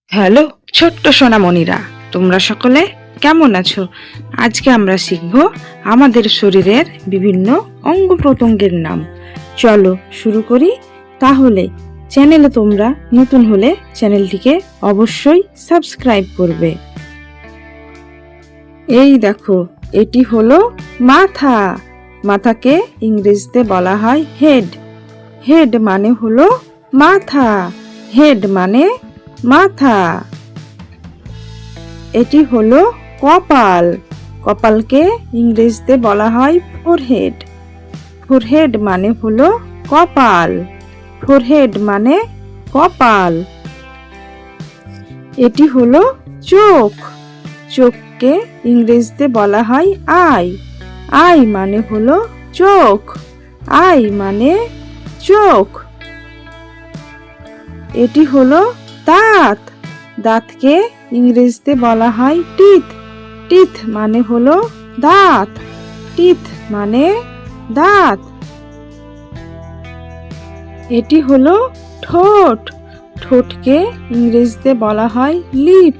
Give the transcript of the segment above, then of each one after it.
Hello ছোট্ট সোনামণিরা, তোমরা সকলে কেমন আছো? আজকে আমরা শিখব আমাদের শরীরের বিভিন্ন অঙ্গ প্রত্যঙ্গের নাম। চলো শুরু করি। তাহলে চ্যানেলে তোমরা নতুন হলে চ্যানেলটিকে অবশ্যই সাবস্ক্রাইব করবে। এই দেখো, এটি হলো মাথা। মাথাকে ইংরেজিতে বলা হয় হেড। হেড মানে হলো মাথা। হেড মানে মাথা। এটি হলো কপাল। কপালকে ইংরেজিতে বলা হয় ফোরহেড। ফোরহেড মানে হলো কপাল। ফোরহেড মানে কপাল। এটি হলো চোখ। চোখকে ইংরেজিতে বলা হয় আই। আই মানে হলো চোখ। আই মানে চোখ। এটি হলো দাঁত। দাঁতকে ইংরেজিতে বলা হয় টিথ। টিথ মানে হলো দাঁত। টিথ মানে দাঁত। এটি হলো ঠোঁট। ঠোঁটকে ইংরেজিতে বলা হয় লিপ।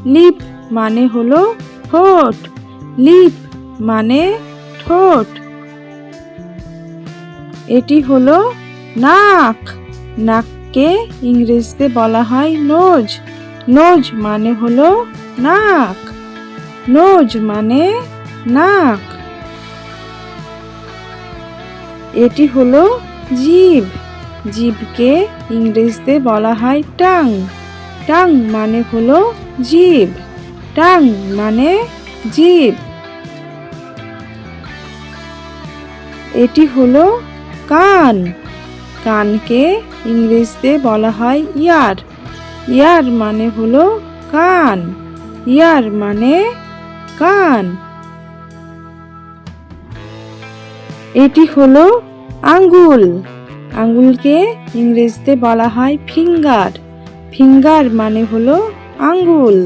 লিপ মানে হলো ঠোঁট। লিপ মানে ঠোঁট। এটি হলো নাক। নাককে ইংরেজিতে বলা হয় নোজ। নোজ মানে হলো নাক। নোজ মানে নাক। এটি হলো জিভ। জিভকে ইংরেজিতে বলা হয় টাং। টাং মানে হলো জিভ। টাং মানে জিভ। এটি হলো কান। কানকে ইংরেজিতে বলা হয় ইয়ার। ইয়ার মানে হলো কান। ইয়ার মানে কান। এটি হলো আঙ্গুল। আঙ্গুলকে ইংরেজিতে বলা হয় ফিঙ্গার। ফিঙ্গার মানে হলো আঙ্গুল।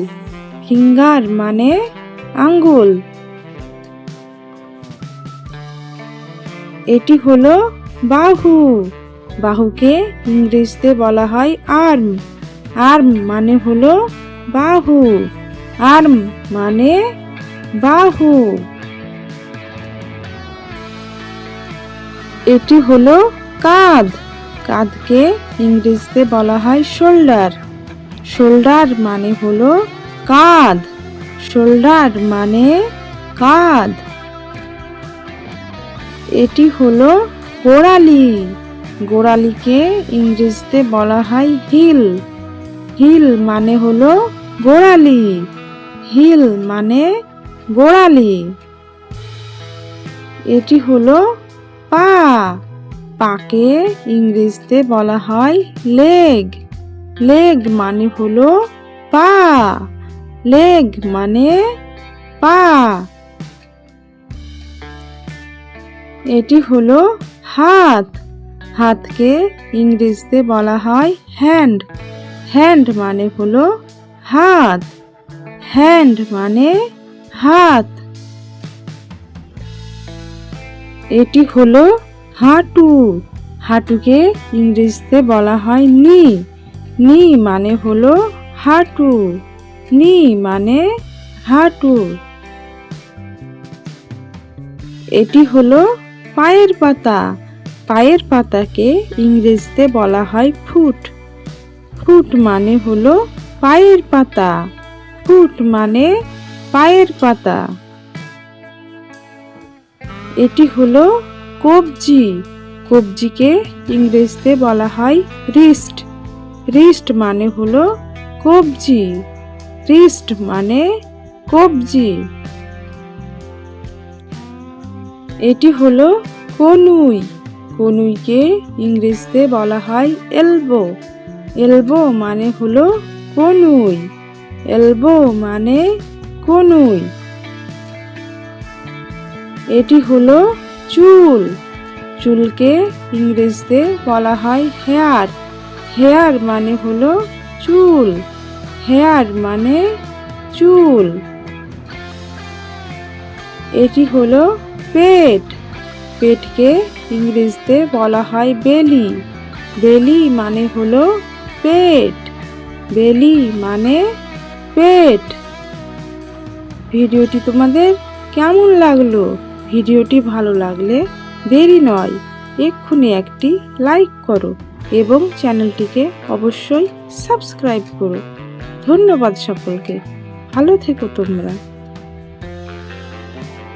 ফিঙ্গার মানে আঙ্গুল। এটি হলো বাহু। বাহুকে ইংরেজিতে বলা হয় আর্ম। আর্ম মানে হলো বাহু। আর্ম মানে বাহু। এটি হলো কাঁধ। কাঁধকে ইংরেজিতে বলা হয় শোল্ডার। শোল্ডার মানে হলো কাঁধ। শোল্ডার মানে কাঁধ। এটি হলো গোড়ালি। গোড়ালিকে ইংরেজিতে বলা হয় হিল। হিল মানে হলো গোড়ালি। হিল মানে গোড়ালি। এটি হলো পা। পাকে ইংরেজিতে বলা হয় লেগ। লেগ মানে হলো পা। লেগ মানে পা। এটি হলো হাত। হাতকে ইংরেজিতে বলা হয় হ্যান্ড। হ্যান্ড মানে হলো হাত। হ্যান্ড মানে হাত। এটি হলো হাঁটু। হাঁটুকে ইংরেজিতে বলা হয় নি। নি মানে হলো হাঁটু। নি মানে হাঁটু। এটি হলো পায়ের পাতা। পায়ের পাতাকে ইংরেজিতে বলা হয় ফুট। ফুট মানে হলো পায়ের পাতা। ফুট মানে পায়ের পাতা। এটি হলো কবজি। কবজিকে ইংরেজিতে বলা হয় রিস্ট। রিস্ট মানে হলো কবজি। রিস্ট মানে কবজি। এটি হলো কনুই। কনুইকে ইংরেজিতে বলা হয় এলবো। এলবো মানে হলো কনুই। এলবো মানে কনুই। এটি হলো চুল। চুলকে ইংরেজিতে বলা হয় হেয়ার। হেয়ার মানে হলো চুল। হেয়ার মানে চুল। এটি হলো পেট। পেটকে ইংরেজিতে বলা হয় বেলি। বেলি মানে হলো পেট। বেলি মানে পেট। ভিডিওটি তোমাদের কেমন লাগলো? ভিডিওটি ভালো লাগলে দেরি নয়, এক্ষুনি একটি লাইক করো এবং চ্যানেলটিকে অবশ্যই সাবস্ক্রাইব করো। ধন্যবাদ সকলকে, ভালো থেকো তোমরা।